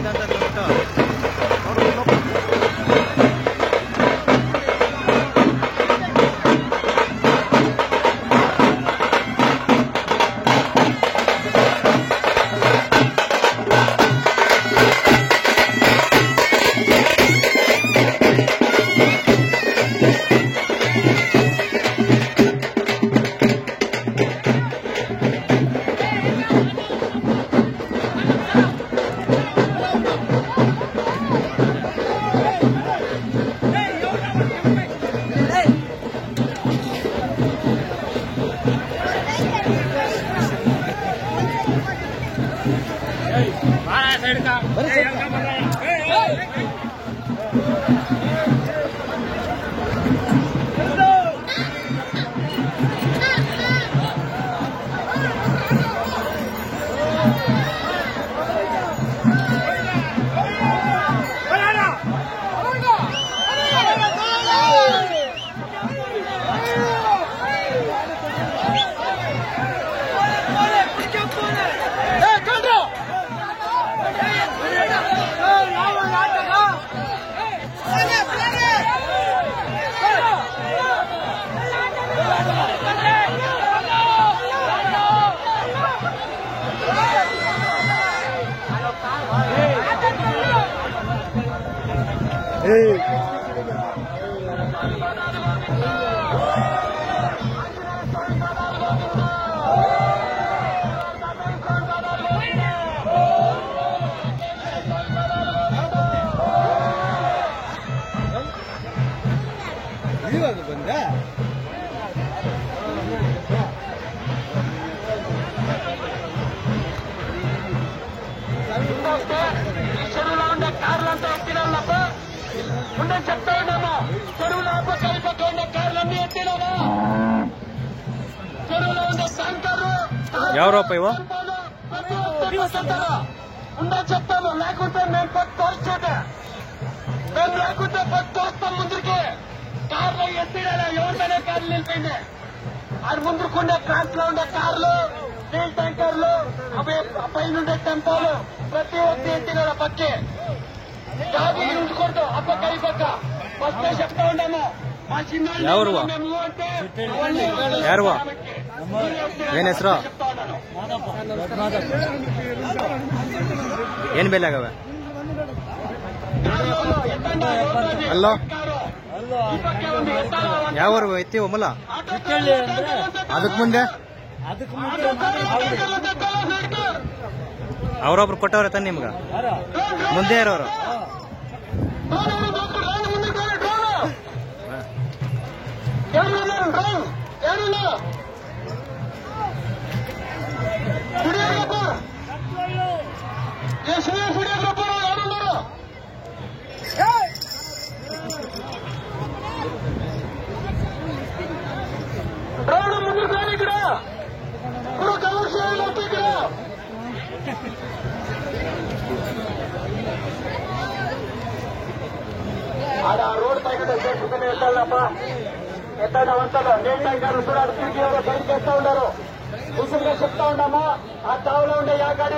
ಇದಂತ ಅಂದ್ಬಿಟ್ಟು ಬಂದ చెరువులో ఉండే కార్లంతా ఎత్తినాలప్ప ఉండే చెప్తా ఉన్నాము. చెరువులో పక్క ఉండే కార్లన్నీ ఎత్తినాము. చెరువులో ఉండే ట్యాంకర్లు ఎవరప్ప ఇవో ఉండే చెప్తాము. లేకుంటే మేము పక్క తోర్చేటే మేము లేకుంటే పక్క తోస్తాం. ముందుకి కార్లో ఎత్తినా ఎవరితోనే కార్లు నిలిపోయింది. అది ముందుకుండే ట్రాక్ లో ఉండే కార్లు స్టీల్ ట్యాంకర్లు అవి పైనుండే టెంపోలు ప్రతి ఒక్క ఎత్తినాడు. పక్కే జాబీ ఉంచుకుంటూ ఆ పక్క ఈ పక్క ఫస్ట్ చెప్తా ఉన్నాము. మా చిన్న ಯಾರುವ ಏನ್ ಹೆಸರು ಏನ್ ಬೆಲೆ ಆಗವೆ ಅಲ್ಲೋ ಯಾವ ಎತ್ತಿ ಒಮ್ಮಲ ಅದಕ್ ಮುಂದೆ ಅವ್ರೊಬ್ರು ಕೊಟ್ಟವ್ರ ತಾನೆ ನಿಮ್ಗ ಮುಂದೆ ಇರೋರು ఆడ రోడ్ పైన చేసుకుని వెళ్ళాలప్ప ఎట్లా వంటలో నీళ్ళ గారు కూడా తిరిగి ఎవరో బయట చేస్తా ఉన్నారు. కూర్చుని చెప్తా ఉన్నామా ఆ తావులో ఉండే ఆ గాడి